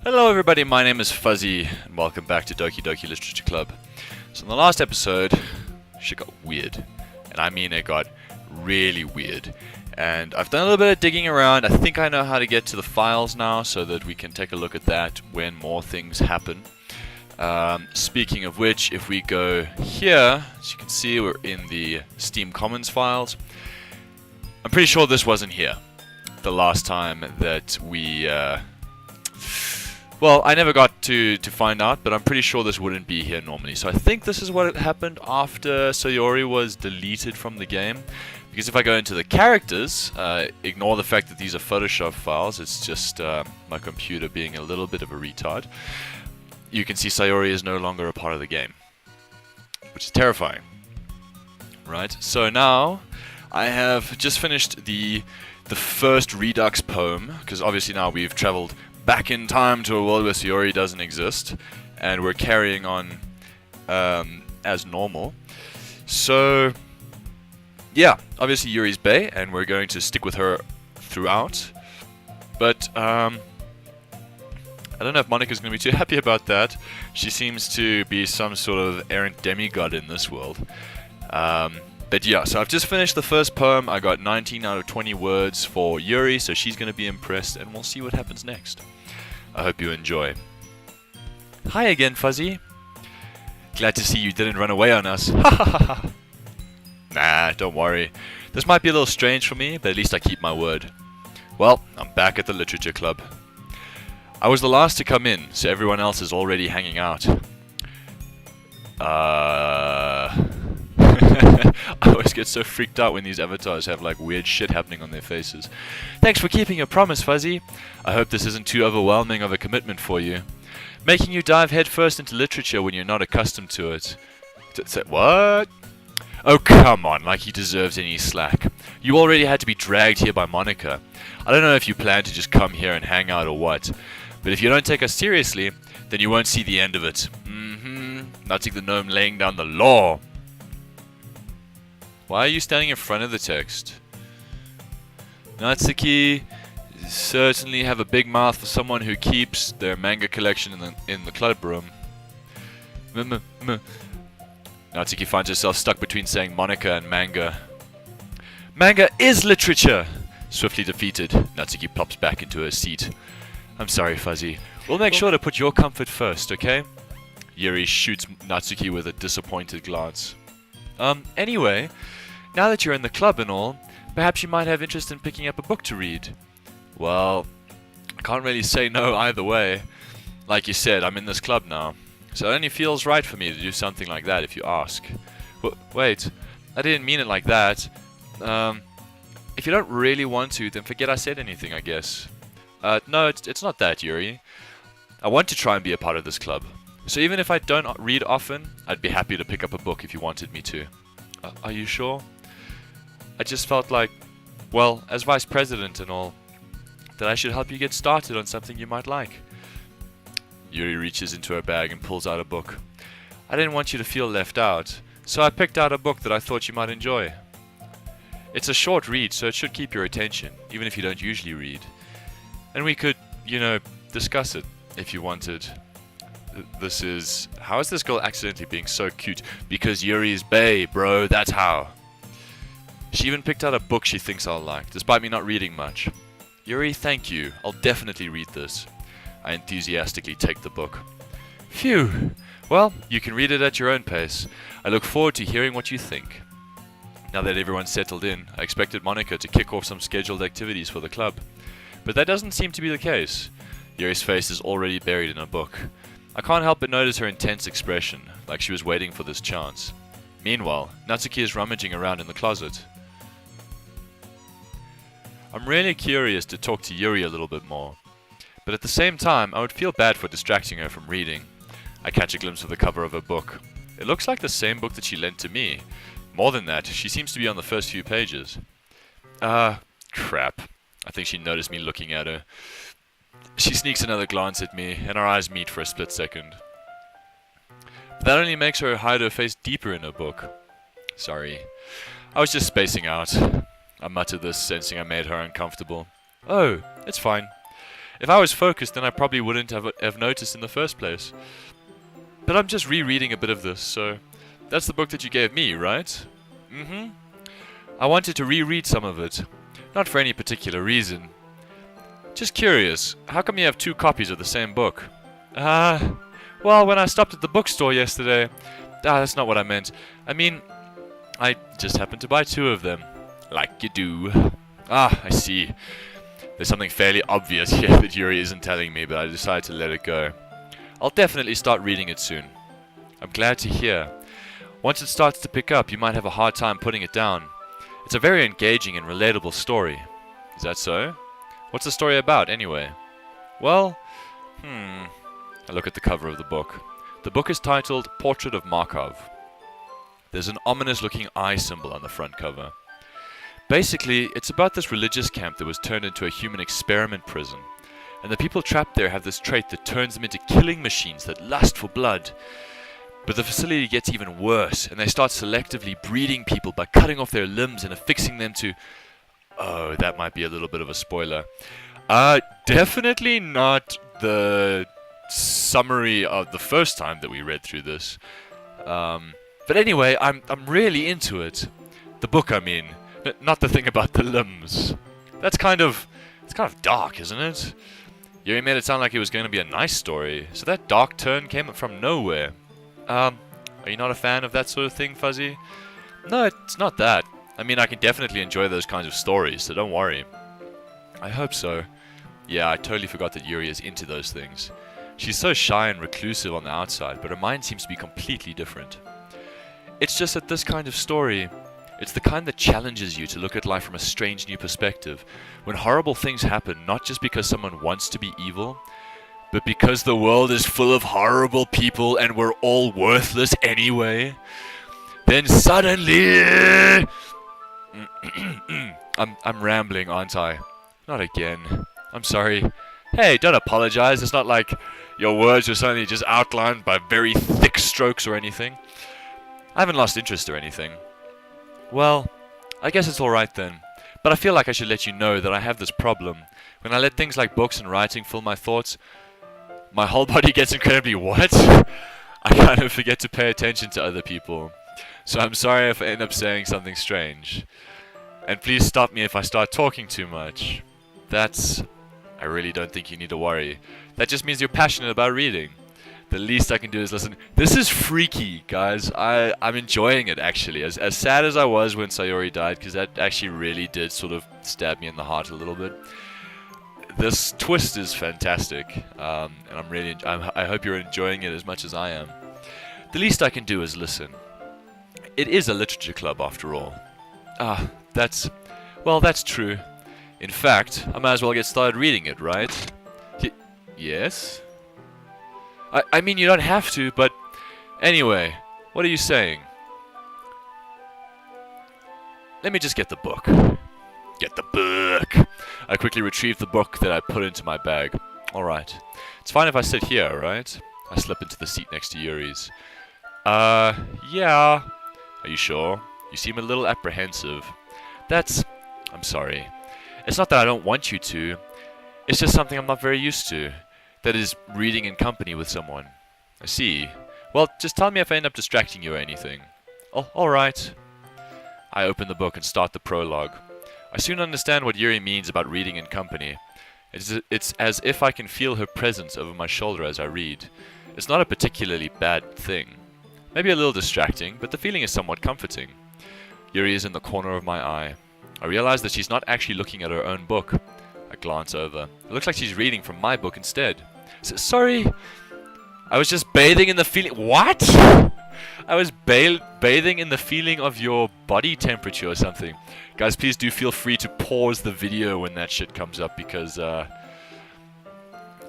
Hello everybody, my name is Fuzzy, and welcome back to Doki Doki Literature Club. So in the last episode, shit got weird. And I mean it got really weird. And I've done a little bit of digging around. I think I know how to get to the files now, so that we can take a look at that when more things happen. Speaking of which, if we go here, as you can see, we're in the Steam Commons files. I'm pretty sure this wasn't here the last time that we... Well, I never got to find out, but I'm pretty sure this wouldn't be here normally. So I think this is what happened after Yuri was deleted from the game. Because if I go into the characters, ignore the fact that these are Photoshop files, it's just my computer being a little bit of a retard. You can see Sayori is no longer a part of the game, which is terrifying. Right, so now I have just finished the first Redux poem, because obviously now we've traveled back in time to a world where Sayori doesn't exist, and we're carrying on as normal. So, yeah, obviously Yuri's bae, and we're going to stick with her throughout. But, I don't know if Monica's going to be too happy about that. She seems to be some sort of errant demigod in this world. But yeah, so I've just finished the first poem. I got 19 out of 20 words for Yuri, so she's going to be impressed, and we'll see what happens next. I hope you enjoy. Hi again, Fuzzy. Glad to see you didn't run away on us. Ha ha ha ha. Nah, don't worry. This might be a little strange for me, but at least I keep my word. Well, I'm back at the Literature Club. I was the last to come in, so everyone else is already hanging out. I always get so freaked out when these avatars have like weird shit happening on their faces. Thanks for keeping your promise, Fuzzy. I hope this isn't too overwhelming of a commitment for you. Making you dive headfirst into literature when you're not accustomed to it. What? Oh, come on, like he deserves any slack. You already had to be dragged here by Monica. I don't know if you plan to just come here and hang out or what, but if you don't take us seriously, then you won't see the end of it. Nutty the gnome laying down the law. Why are you standing in front of the text? Natsuki certainly have a big mouth for someone who keeps their manga collection in the club room. Natsuki finds herself stuck between saying Monica and manga. Manga is literature! Swiftly defeated, Natsuki plops back into her seat. I'm sorry, Fuzzy. We'll make sure to put your comfort first, okay? Yuri shoots Natsuki with a disappointed glance. Anyway, now that you're in the club and all, perhaps you might have interest in picking up a book to read. Well, I can't really say no either way. Like you said, I'm in this club now, so it only feels right for me to do something like that if you ask. Wait, I didn't mean it like that. If you don't really want to, then forget I said anything, I guess. No, it's not that, Yuri. I want to try and be a part of this club. So even if I don't read often, I'd be happy to pick up a book if you wanted me to. Are you sure? I just felt like, well, as vice president and all, that I should help you get started on something you might like. Yuri reaches into her bag and pulls out a book. I didn't want you to feel left out, so I picked out a book that I thought you might enjoy. It's a short read, so it should keep your attention, even if you don't usually read. And we could, discuss it, if you wanted. This is... How is this girl accidentally being so cute? Because Yuri's bae, bro, that's how. She even picked out a book she thinks I'll like, despite me not reading much. Yuri, thank you. I'll definitely read this. I enthusiastically take the book. Phew. Well, you can read it at your own pace. I look forward to hearing what you think. Now that everyone's settled in, I expected Monica to kick off some scheduled activities for the club. But that doesn't seem to be the case. Yuri's face is already buried in a book. I can't help but notice her intense expression, like she was waiting for this chance. Meanwhile, Natsuki is rummaging around in the closet. I'm really curious to talk to Yuri a little bit more, but at the same time, I would feel bad for distracting her from reading. I catch a glimpse of the cover of her book. It looks like the same book that she lent to me. More than that, she seems to be on the first few pages. Crap. I think she noticed me looking at her. She sneaks another glance at me, and our eyes meet for a split second. But that only makes her hide her face deeper in her book. Sorry. I was just spacing out. I muttered this, sensing I made her uncomfortable. Oh, it's fine. If I was focused, then I probably wouldn't have noticed in the first place. But I'm just rereading a bit of this, so... That's the book that you gave me, right? Mm-hmm. I wanted to reread some of it. Not for any particular reason. Just curious, how come you have 2 copies of the same book? Well, when I stopped at the bookstore yesterday... that's not what I meant. I mean, I just happened to buy 2 of them. Like you do. I see. There's something fairly obvious here that Yuri isn't telling me, but I decided to let it go. I'll definitely start reading it soon. I'm glad to hear. Once it starts to pick up, you might have a hard time putting it down. It's a very engaging and relatable story. Is that so? What's the story about, anyway? Well, I look at the cover of the book. The book is titled Portrait of Markov. There's an ominous-looking eye symbol on the front cover. Basically, it's about this religious camp that was turned into a human experiment prison. And the people trapped there have this trait that turns them into killing machines that lust for blood. But the facility gets even worse, and they start selectively breeding people by cutting off their limbs and affixing them to... Oh, that might be a little bit of a spoiler. Definitely not the summary of the first time that we read through this. But anyway, I'm really into it. The book, I mean. Not the thing about the limbs. It's kind of dark, isn't it? Yuri made it sound like it was going to be a nice story, so that dark turn came from nowhere. Are you not a fan of that sort of thing, Fuzzy? No, it's not that. I mean, I can definitely enjoy those kinds of stories, so don't worry. I hope so. Yeah, I totally forgot that Yuri is into those things. She's so shy and reclusive on the outside, but her mind seems to be completely different. It's just that this kind of story, it's the kind that challenges you to look at life from a strange new perspective, when horrible things happen not just because someone wants to be evil, but because the world is full of horrible people and we're all worthless anyway. Then suddenly... I'm rambling, aren't I? Not again. I'm sorry. Hey, don't apologize. It's not like your words were suddenly just outlined by very thick strokes or anything. I haven't lost interest or anything. Well, I guess it's alright then. But I feel like I should let you know that I have this problem. When I let things like books and writing fill my thoughts, my whole body gets incredibly what? I kind of forget to pay attention to other people. So I'm sorry if I end up saying something strange. And please stop me if I start talking too much. I really don't think you need to worry. That just means you're passionate about reading. The least I can do is listen. This is freaky, guys. I'm enjoying it, actually. As sad as I was when Sayori died, because that actually really did sort of stab me in the heart a little bit. This twist is fantastic, and I hope you're enjoying it as much as I am. The least I can do is listen. It is a literature club, after all. That's true. In fact, I might as well get started reading it, right? Yes? I mean, you don't have to, but... Anyway, what are you saying? Let me just get the book. Get the book! I quickly retrieved the book that I put into my bag. Alright. It's fine if I sit here, right? I slip into the seat next to Yuri's. Yeah. Are you sure? You seem a little apprehensive. I'm sorry. It's not that I don't want you to. It's just something I'm not very used to. That is, reading in company with someone. I see. Well, just tell me if I end up distracting you or anything. Oh, alright. I open the book and start the prologue. I soon understand what Yuri means about reading in company. It's as if I can feel her presence over my shoulder as I read. It's not a particularly bad thing. Maybe a little distracting, but the feeling is somewhat comforting. Yuri is in the corner of my eye. I realize that she's not actually looking at her own book. I glance over. It looks like she's reading from my book instead. Sorry. I was just bathing in the feeling... What? I was bathing in the feeling of your body temperature or something. Guys, please do feel free to pause the video when that shit comes up because,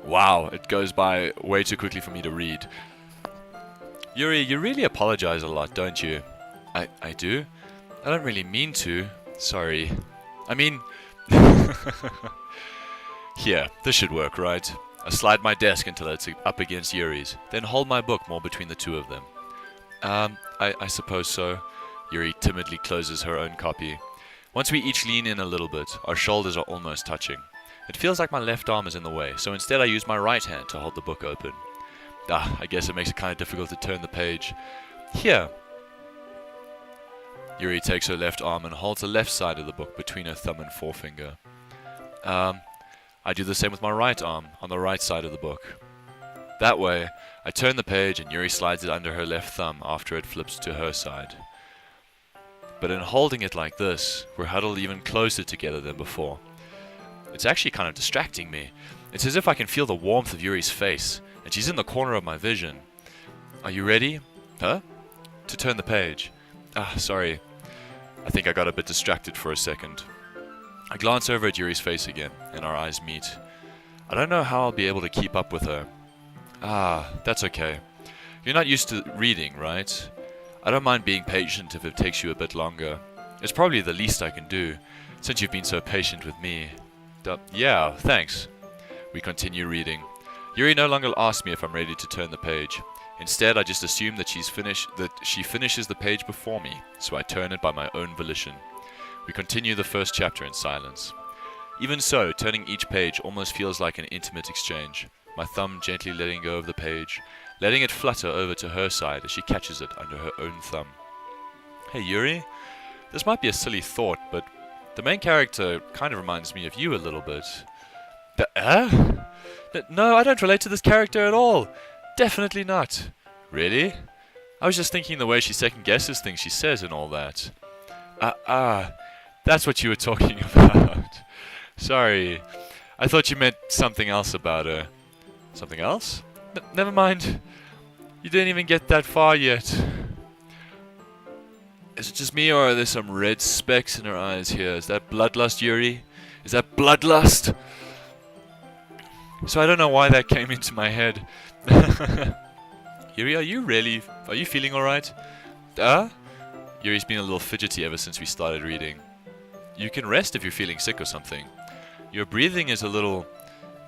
wow, it goes by way too quickly for me to read. Yuri, you really apologize a lot, don't you? I do? I don't really mean to. Sorry. I mean... Here, this should work, right? I slide my desk until it's up against Yuri's, then hold my book more between the two of them. I suppose so. Yuri timidly closes her own copy. Once we each lean in a little bit, our shoulders are almost touching. It feels like my left arm is in the way, so instead I use my right hand to hold the book open. I guess it makes it kind of difficult to turn the page. Here. Yuri takes her left arm and holds the left side of the book between her thumb and forefinger. I do the same with my right arm on the right side of the book. That way, I turn the page and Yuri slides it under her left thumb after it flips to her side. But in holding it like this, we're huddled even closer together than before. It's actually kind of distracting me. It's as if I can feel the warmth of Yuri's face, and she's in the corner of my vision. Are you ready? Huh? To turn the page. Sorry. I think I got a bit distracted for a second. I glance over at Yuri's face again, and our eyes meet. I don't know how I'll be able to keep up with her. That's okay. You're not used to reading, right? I don't mind being patient if it takes you a bit longer. It's probably the least I can do, since you've been so patient with me. Yeah, thanks. We continue reading. Yuri no longer asks me if I'm ready to turn the page. Instead, I just assume that she finishes the page before me, so I turn it by my own volition. We continue the first chapter in silence. Even so, turning each page almost feels like an intimate exchange. My thumb gently letting go of the page, letting it flutter over to her side as she catches it under her own thumb. Hey Yuri, this might be a silly thought, but the main character kind of reminds me of you a little bit. No, I don't relate to this character at all. Definitely not. Really? I was just thinking the way she second guesses things she says and all that. That's what you were talking about. Sorry. I thought you meant something else about her. Something else? Never mind. You didn't even get that far yet. Is it just me, or are there some red specks in her eyes here? Is that bloodlust, Yuri? Is that bloodlust? So I don't know why that came into my head. Yuri, are you feeling alright? Yuri's been a little fidgety ever since we started reading. You can rest if you're feeling sick or something. Your breathing is a little...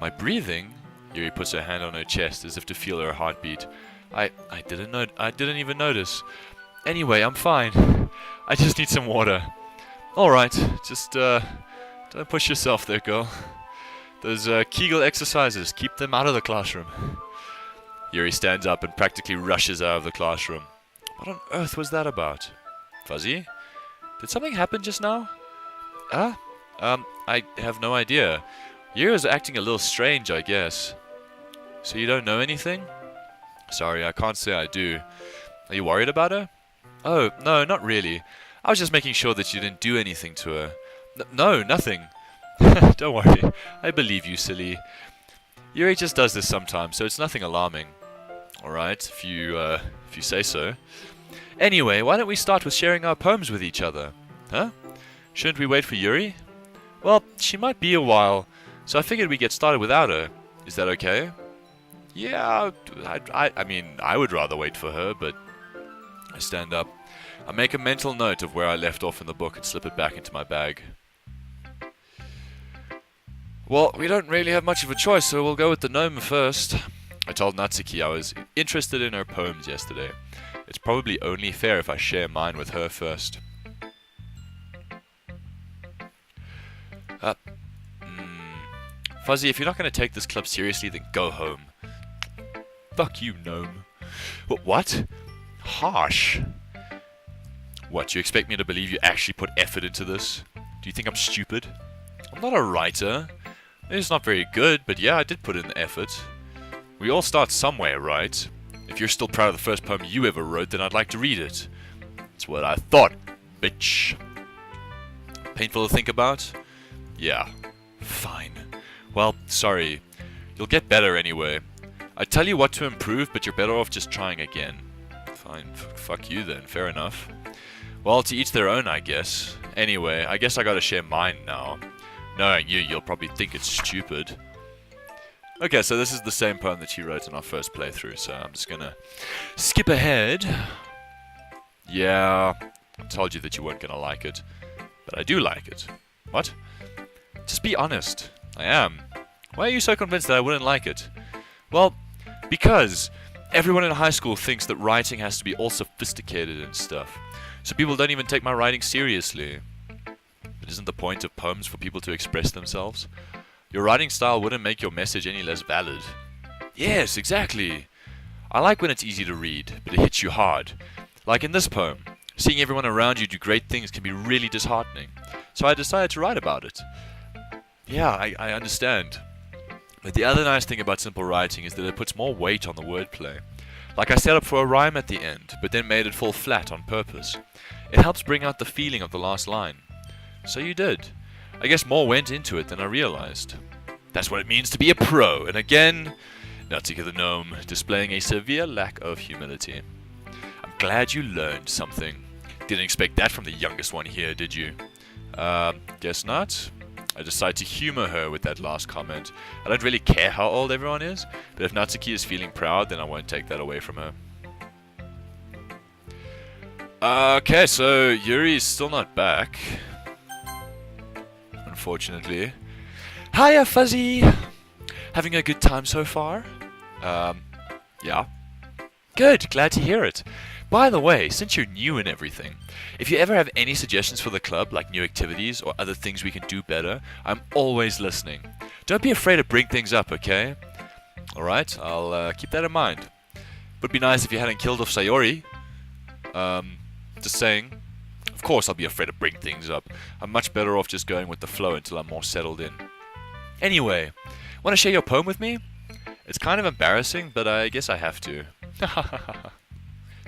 My breathing? Yuri puts her hand on her chest as if to feel her heartbeat. I didn't even notice. Anyway, I'm fine. I just need some water. Alright, just don't push yourself there, girl. Those Kegel exercises, keep them out of the classroom. Yuri stands up and practically rushes out of the classroom. What on earth was that about? Fuzzy? Did something happen just now? I have no idea. Yuri's acting a little strange, I guess. So you don't know anything? Sorry, I can't say I do. Are you worried about her? Oh, no, not really. I was just making sure that you didn't do anything to her. No, nothing. Don't worry. I believe you, silly. Yuri just does this sometimes, so it's nothing alarming. Alright, if you say so. Anyway, why don't we start with sharing our poems with each other? Huh? Shouldn't we wait for Yuri? Well, she might be a while, so I figured we'd get started without her. Is that okay? Yeah, I mean, I would rather wait for her, but... I stand up. I make a mental note of where I left off in the book and slip it back into my bag. Well, we don't really have much of a choice, so we'll go with the gnome first. I told Natsuki I was interested in her poems yesterday. It's probably only fair if I share mine with her first. Fuzzy, if you're not going to take this club seriously, then go home. Fuck you, gnome. What? Harsh. What, you expect me to believe you actually put effort into this? Do you think I'm stupid? I'm not a writer. It's not very good, but yeah, I did put in the effort. We all start somewhere, right? If you're still proud of the first poem you ever wrote, then I'd like to read it. That's what I thought, bitch. Painful to think about? Yeah. Fine. Well, sorry. You'll get better anyway. I tell you what to improve, but you're better off just trying again. Fine. Fuck you then. Fair enough. Well, to each their own, I guess. Anyway, I guess I gotta share mine now. Knowing you, you'll probably think it's stupid. Okay, so this is the same poem that she wrote in our first playthrough, so I'm just gonna skip ahead. Yeah, I told you that you weren't gonna like it. But I do like it. What? Just be honest. I am. Why are you so convinced that I wouldn't like it? Well, because everyone in high school thinks that writing has to be all sophisticated and stuff. So people don't even take my writing seriously. But isn't the point of poems for people to express themselves? Your writing style wouldn't make your message any less valid. Yes, exactly. I like when it's easy to read, but it hits you hard. Like in this poem. Seeing everyone around you do great things can be really disheartening. So I decided to write about it. Yeah, I understand. But the other nice thing about simple writing is that it puts more weight on the wordplay. Like I set up for a rhyme at the end, but then made it fall flat on purpose. It helps bring out the feeling of the last line. So you did. I guess more went into it than I realized. That's what it means to be a pro, and again, Natsuki the Gnome, displaying a severe lack of humility. I'm glad you learned something. Didn't expect that from the youngest one here, did you? Guess not. I decided to humor her with that last comment. I don't really care how old everyone is, but if Natsuki is feeling proud, then I won't take that away from her. Okay, so Yuri's still not back. Unfortunately. Hiya, Fuzzy! Having a good time so far? Yeah. Good, glad to hear it. By the way, since you're new and everything, if you ever have any suggestions for the club, like new activities or other things we can do better, I'm always listening. Don't be afraid to bring things up, okay? Alright, I'll keep that in mind. Would be nice if you hadn't killed off Sayori. Just saying. Of course I'll be afraid to bring things up. I'm much better off just going with the flow until I'm more settled in. Anyway, want to share your poem with me? It's kind of embarrassing, but I guess I have to.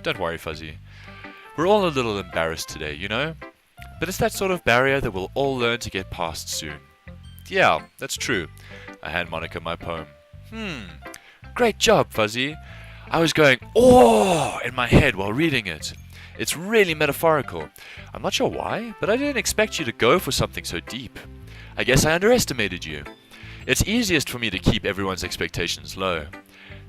Don't worry, Fuzzy. We're all a little embarrassed today, you know? But it's that sort of barrier that we'll all learn to get past soon. Yeah, that's true. I hand Monica my poem. Great job, Fuzzy. I was going, oh, in my head while reading it. It's really metaphorical. I'm not sure why, but I didn't expect you to go for something so deep. I guess I underestimated you. It's easiest for me to keep everyone's expectations low.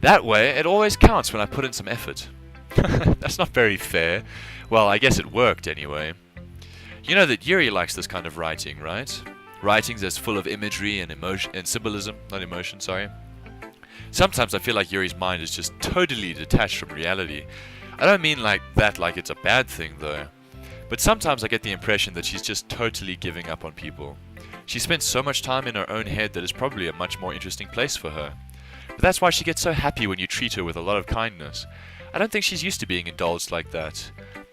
That way, it always counts when I put in some effort. That's not very fair. Well, I guess it worked anyway. You know that Yuri likes this kind of writing, right? Writings that's full of imagery and emotion and symbolism, not emotion, sorry. Sometimes I feel like Yuri's mind is just totally detached from reality. I don't mean like that like it's a bad thing though. But sometimes I get the impression that she's just totally giving up on people. She spends so much time in her own head that it's probably a much more interesting place for her. But that's why she gets so happy when you treat her with a lot of kindness. I don't think she's used to being indulged like that.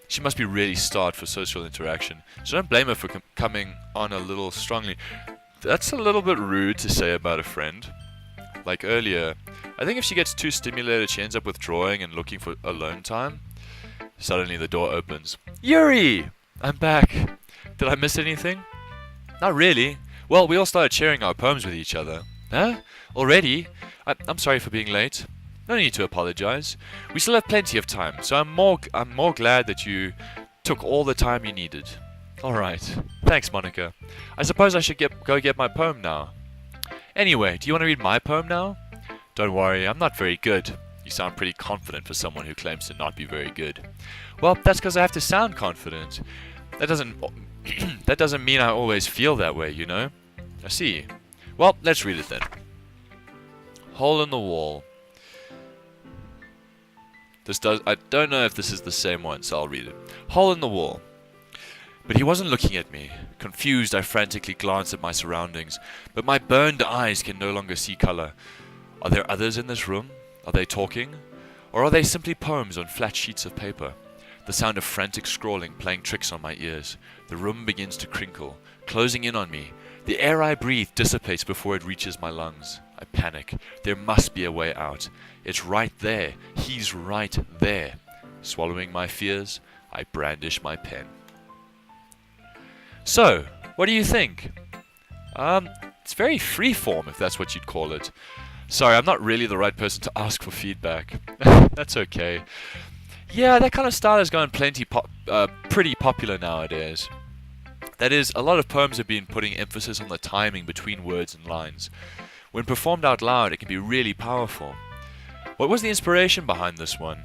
She must be really starved for social interaction, so don't blame her for coming on a little strongly. That's a little bit rude to say about a friend. Like earlier, I think if she gets too stimulated, she ends up withdrawing and looking for alone time. Suddenly the door opens. Yuri! I'm back. Did I miss anything? Not really. Well, we all started sharing our poems with each other. Huh? Already? I'm sorry for being late. No need to apologize. We still have plenty of time, so I'm more glad that you took all the time you needed. Alright. Thanks, Monica. I suppose I should go get my poem now. Anyway, do you want to read my poem now? Don't worry, I'm not very good. You sound pretty confident for someone who claims to not be very good. Well, that's because I have to sound confident. That doesn't mean I always feel that way, you know? I see. Well, let's read it then. Hole in the wall. I don't know if this is the same one, so I'll read it. Hole in the wall. But he wasn't looking at me. Confused, I frantically glanced at my surroundings, but my burned eyes can no longer see color. Are there others in this room? Are they talking? Or are they simply poems on flat sheets of paper? The sound of frantic scrawling playing tricks on my ears. The room begins to crinkle, closing in on me. The air I breathe dissipates before it reaches my lungs. I panic. There must be a way out. It's right there. He's right there. Swallowing my fears, I brandish my pen. So, what do you think? It's very freeform, if that's what you'd call it. Sorry, I'm not really the right person to ask for feedback. That's okay. Yeah, that kind of style is going pretty popular nowadays. That is, a lot of poems have been putting emphasis on the timing between words and lines. When performed out loud, it can be really powerful. What was the inspiration behind this one?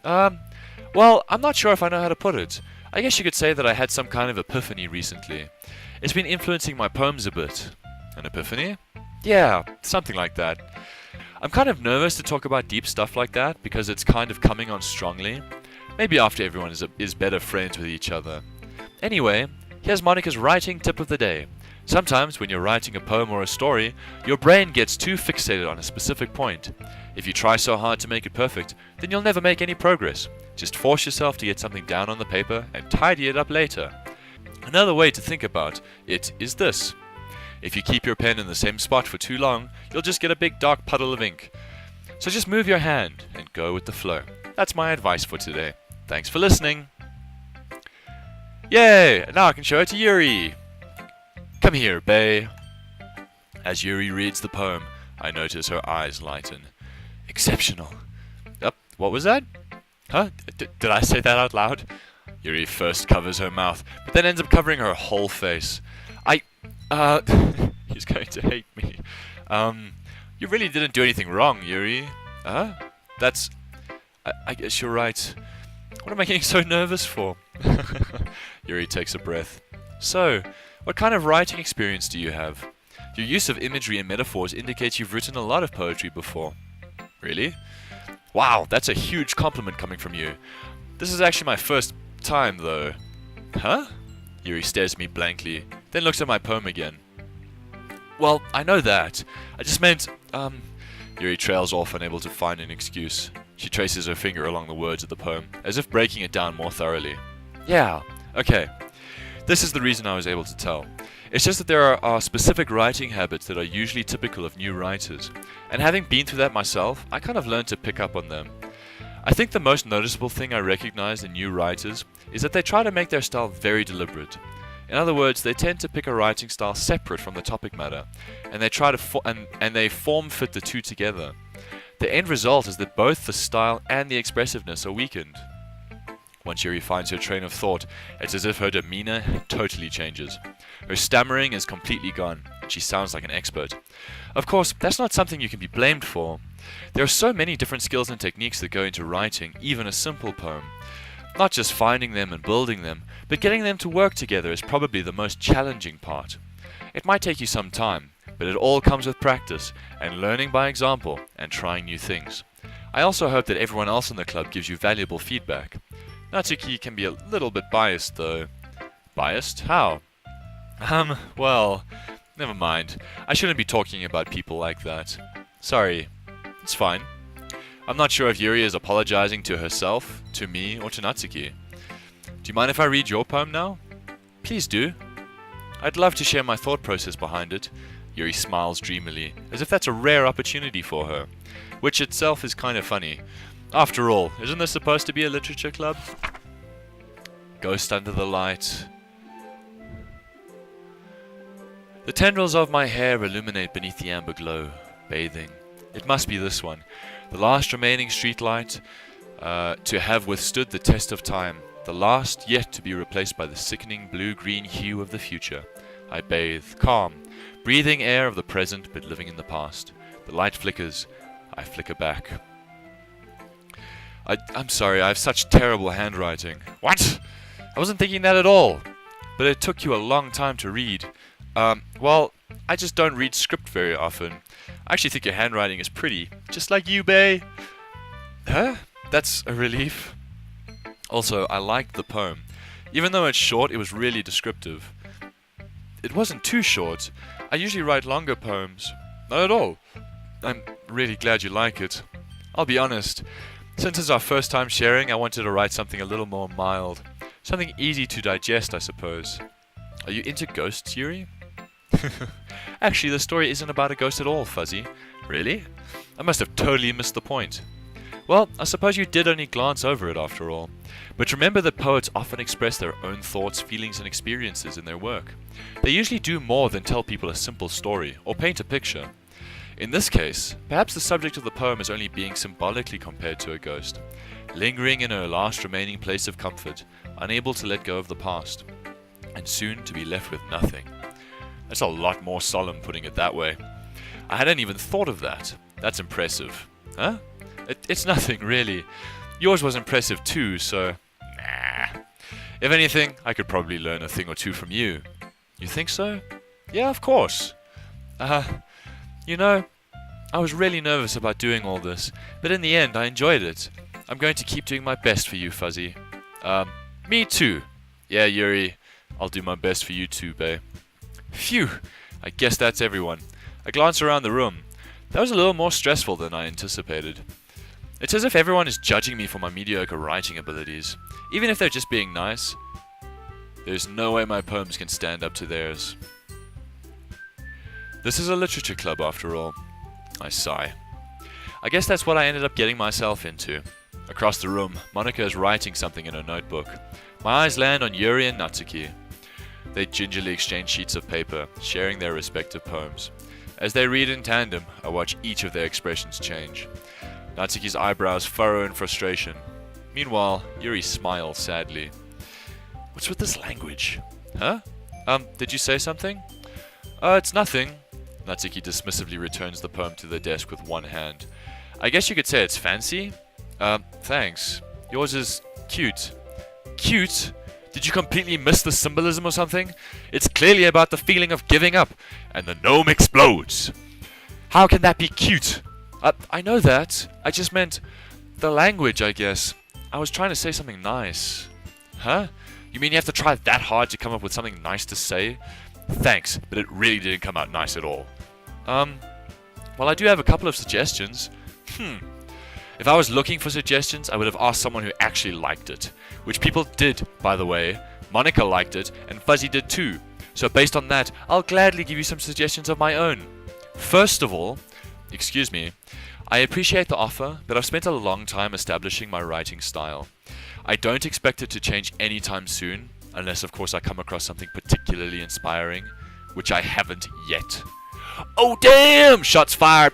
Well, I'm not sure if I know how to put it. I guess you could say that I had some kind of epiphany recently. It's been influencing my poems a bit. An epiphany? Yeah, something like that. I'm kind of nervous to talk about deep stuff like that because it's kind of coming on strongly. Maybe after everyone is better friends with each other. Anyway, here's Monica's writing tip of the day. Sometimes when you're writing a poem or a story, your brain gets too fixated on a specific point. If you try so hard to make it perfect, then you'll never make any progress. Just force yourself to get something down on the paper and tidy it up later. Another way to think about it is this. If you keep your pen in the same spot for too long, you'll just get a big dark puddle of ink. So just move your hand and go with the flow. That's my advice for today. Thanks for listening. Yay! Now I can show it to Yuri. Come here, Bay. As Yuri reads the poem, I notice her eyes lighten. Exceptional. What was that? Huh? Did I say that out loud? Yuri first covers her mouth, but then ends up covering her whole face. He's going to hate me. You really didn't do anything wrong, Yuri. That's... I guess you're right. What am I getting so nervous for? Yuri takes a breath. So, what kind of writing experience do you have? Your use of imagery and metaphors indicates you've written a lot of poetry before. Really? Wow, that's a huge compliment coming from you. This is actually my first time, though. Huh? Yuri stares at me blankly, then looks at my poem again. Well, I know that. I just meant, Yuri trails off, unable to find an excuse. She traces her finger along the words of the poem, as if breaking it down more thoroughly. Yeah, okay. This is the reason I was able to tell. It's just that there are specific writing habits that are usually typical of new writers. And having been through that myself, I kind of learned to pick up on them. I think the most noticeable thing I recognize in new writers is that they try to make their style very deliberate. In other words, they tend to pick a writing style separate from the topic matter, and they try to and they form fit the two together. The end result is that both the style and the expressiveness are weakened. Once Yuri finds her train of thought, it's as if her demeanor totally changes. Her stammering is completely gone, and she sounds like an expert. Of course, that's not something you can be blamed for. There are so many different skills and techniques that go into writing, even a simple poem. Not just finding them and building them, but getting them to work together is probably the most challenging part. It might take you some time, but it all comes with practice, and learning by example, and trying new things. I also hope that everyone else in the club gives you valuable feedback. Natsuki can be a little bit biased, though. Biased? How? Well, never mind. I shouldn't be talking about people like that. Sorry. It's fine. I'm not sure if Yuri is apologizing to herself, to me, or to Natsuki. Do you mind if I read your poem now? Please do. I'd love to share my thought process behind it. Yuri smiles dreamily, as if that's a rare opportunity for her, which itself is kind of funny. After all, isn't this supposed to be a literature club? Ghost under the light. The tendrils of my hair illuminate beneath the amber glow, bathing. It must be this one, the last remaining streetlight to have withstood the test of time, the last yet to be replaced by the sickening blue-green hue of the future. I bathe, calm, breathing air of the present but living in the past. The light flickers. I flicker back. I'm sorry, I have such terrible handwriting. What? I wasn't thinking that at all. But it took you a long time to read. Well, I just don't read script very often. I actually think your handwriting is pretty. Just like you, Bay. Huh? That's a relief. Also, I liked the poem. Even though it's short, it was really descriptive. It wasn't too short. I usually write longer poems. Not at all. I'm really glad you like it. I'll be honest. Since it's our first time sharing, I wanted to write something a little more mild. Something easy to digest, I suppose. Are you into ghosts, Yuri? Actually, the story isn't about a ghost at all, Fuzzy. Really? I must have totally missed the point. Well, I suppose you did only glance over it after all. But remember that poets often express their own thoughts, feelings, and experiences in their work. They usually do more than tell people a simple story, or paint a picture. In this case, perhaps the subject of the poem is only being symbolically compared to a ghost, lingering in her last remaining place of comfort, unable to let go of the past, and soon to be left with nothing. That's a lot more solemn putting it that way. I hadn't even thought of that. That's impressive. Huh? It's nothing, really. Yours was impressive too, so... Nah. If anything, I could probably learn a thing or two from you. You think so? Yeah, of course. You know, I was really nervous about doing all this, but in the end, I enjoyed it. I'm going to keep doing my best for you, Fuzzy. Me too. Yeah, Yuri. I'll do my best for you too, bae. Phew, I guess that's everyone. I glance around the room. That was a little more stressful than I anticipated. It's as if everyone is judging me for my mediocre writing abilities. Even if they're just being nice, there's no way my poems can stand up to theirs. This is a literature club after all. I sigh. I guess that's what I ended up getting myself into. Across the room, Monika is writing something in her notebook. My eyes land on Yuri and Natsuki. They gingerly exchange sheets of paper, sharing their respective poems. As they read in tandem, I watch each of their expressions change. Natsuki's eyebrows furrow in frustration. Meanwhile, Yuri smiles sadly. What's with this language? Huh? Did you say something? It's nothing. Natsuki dismissively returns the poem to the desk with one hand. I guess you could say it's fancy? Thanks. Yours is cute. Cute? Did you completely miss the symbolism or something? It's clearly about the feeling of giving up, and the gnome explodes. How can that be cute? I know that. I just meant the language, I guess. I was trying to say something nice. Huh? You mean you have to try that hard to come up with something nice to say? Thanks, but it really didn't come out nice at all. Well, I do have a couple of suggestions. If I was looking for suggestions, I would have asked someone who actually liked it. Which people did, by the way. Monika liked it, and Fuzzy did too. So based on that, I'll gladly give you some suggestions of my own. First of all, excuse me, I appreciate the offer, but I've spent a long time establishing my writing style. I don't expect it to change anytime soon, unless of course I come across something particularly inspiring, which I haven't yet. Oh damn! Shots fired!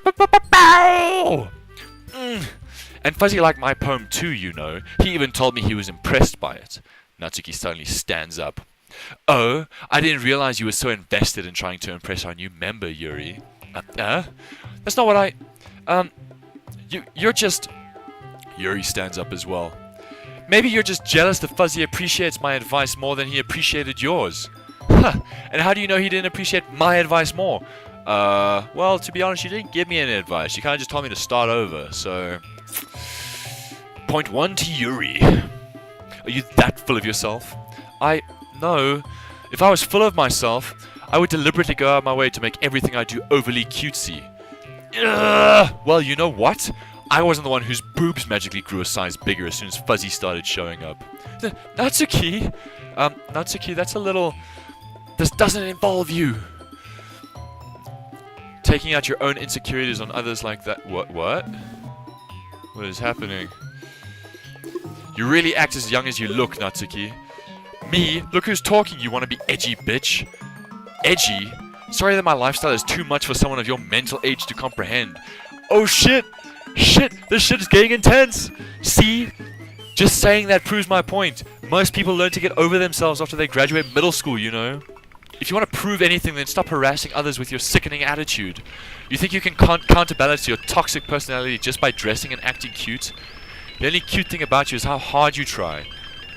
And Fuzzy liked my poem too, you know. He even told me he was impressed by it. Natsuki suddenly stands up. Oh, I didn't realize you were so invested in trying to impress our new member, Yuri. That's not what I... You're just... Yuri stands up as well. Maybe you're just jealous that Fuzzy appreciates my advice more than he appreciated yours. Huh, and how do you know he didn't appreciate my advice more? Well, to be honest, you didn't give me any advice. You kind of just told me to start over, so... Point 1 to Yuri. Are you that full of yourself? No. If I was full of myself, I would deliberately go out of my way to make everything I do overly cutesy. Well, you know what? I wasn't the one whose boobs magically grew a size bigger as soon as Fuzzy started showing up. Natsuki? Natsuki, that's a little... This doesn't involve you. Taking out your own insecurities on others like that... What? What is happening? You really act as young as you look, Natsuki. Me? Look who's talking, you wanna be edgy bitch. Edgy? Sorry that my lifestyle is too much for someone of your mental age to comprehend. Oh shit! Shit! This shit is getting intense! See? Just saying that proves my point. Most people learn to get over themselves after they graduate middle school, you know? If you want to prove anything, then stop harassing others with your sickening attitude. You think you can counterbalance your toxic personality just by dressing and acting cute? The only cute thing about you is how hard you try.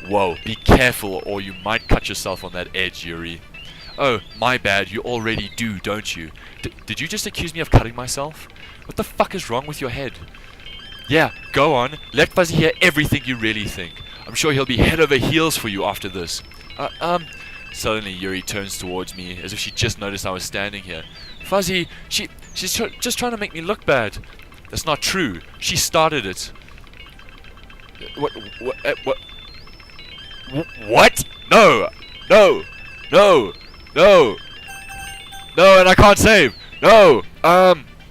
Whoa, be careful or you might cut yourself on that edge, Yuri. Oh, my bad, you already do, don't you? Did you just accuse me of cutting myself? What the fuck is wrong with your head? Yeah, go on, let Fuzzy hear everything you really think. I'm sure he'll be head over heels for you after this. Suddenly Yuri turns towards me as if she just noticed I was standing here. Fuzzy, she's just trying to make me look bad. That's not true. She started it. What? What? No! No! No! No! No, and I can't save! No!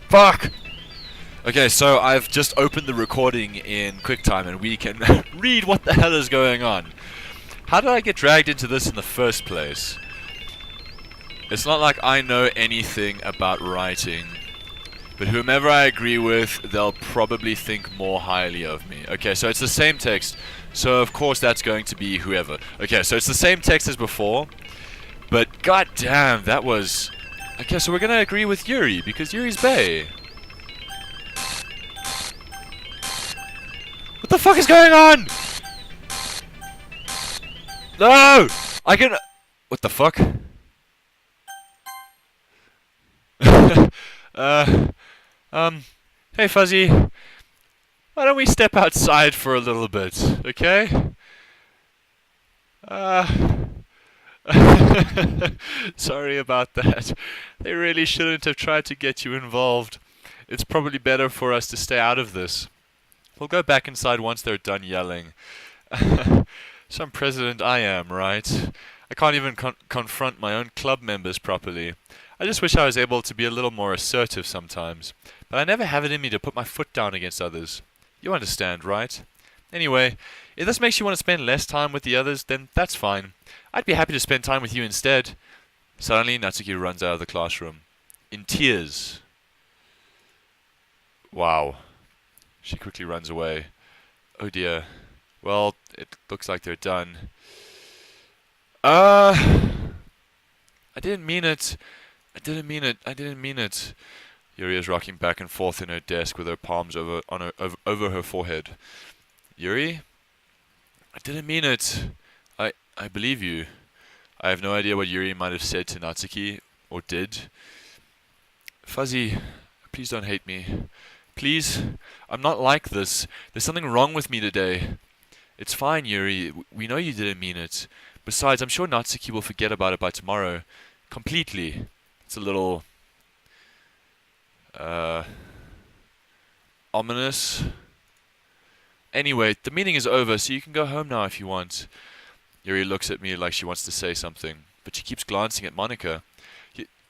Fuck! Okay, so I've just opened the recording in QuickTime and we can read what the hell is going on. How did I get dragged into this in the first place? It's not like I know anything about writing. But whomever I agree with, they'll probably think more highly of me. Okay, so it's the same text. So of course that's going to be whoever. Okay, so it's the same text as before. But goddamn, that was... Okay, so we're gonna agree with Yuri, because Yuri's bae. What the fuck is going on? No! I can... What the fuck? Hey Fuzzy. Why don't we step outside for a little bit, okay? Sorry about that. They really shouldn't have tried to get you involved. It's probably better for us to stay out of this. We'll go back inside once they're done yelling. Some president I am, right? I can't even confront my own club members properly. I just wish I was able to be a little more assertive sometimes. But I never have it in me to put my foot down against others. You understand, right? Anyway, if this makes you want to spend less time with the others, then that's fine. I'd be happy to spend time with you instead. Suddenly, Natsuki runs out of the classroom. In tears. Wow. She quickly runs away. Oh dear. Well, it looks like they're done. I didn't mean it. I didn't mean it. I didn't mean it. Yuri is rocking back and forth in her desk with her palms over her forehead. Yuri? I didn't mean it. I believe you. I have no idea what Yuri might have said to Natsuki, or did. Fuzzy, please don't hate me. Please? I'm not like this. There's something wrong with me today. It's fine, Yuri. We know you didn't mean it. Besides, I'm sure Natsuki will forget about it by tomorrow. Completely. It's a little... ominous. Anyway, the meeting is over, so you can go home now if you want. Yuri looks at me like she wants to say something, but she keeps glancing at Monika.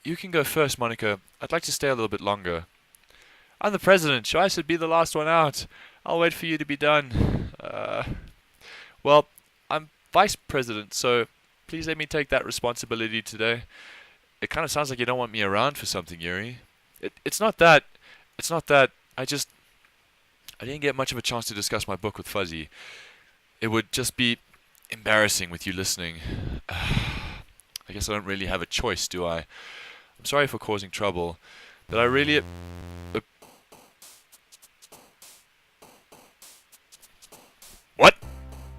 You can go first, Monika. I'd like to stay a little bit longer. I'm the president, so I should be the last one out. I'll wait for you to be done. Well, I'm vice president, so please let me take that responsibility today. It kind of sounds like you don't want me around for something, Yuri. It's not that. It's not that. I didn't get much of a chance to discuss my book with Fuzzy. It would just be embarrassing with you listening. I guess I don't really have a choice, do I? I'm sorry for causing trouble, but I really... What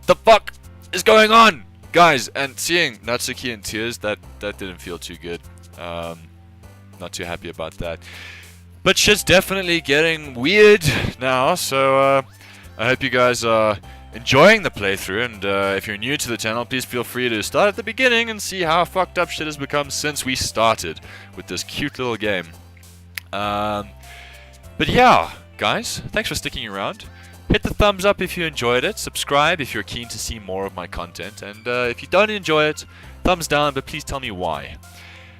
the fuck is going on? Guys, and seeing Natsuki in tears, that didn't feel too good. Not too happy about that. But shit's definitely getting weird now, so I hope you guys are enjoying the playthrough, and if you're new to the channel, please feel free to start at the beginning and see how fucked up shit has become since we started with this cute little game. But yeah, guys, thanks for sticking around. Hit the thumbs up if you enjoyed it, subscribe if you're keen to see more of my content, and if you don't enjoy it, thumbs down, but please tell me why.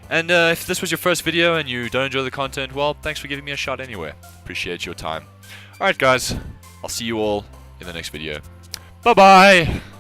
And if this was your first video and you don't enjoy the content, well, thanks for giving me a shot anyway. Appreciate your time. Alright guys, I'll see you all in the next video. Bye-bye!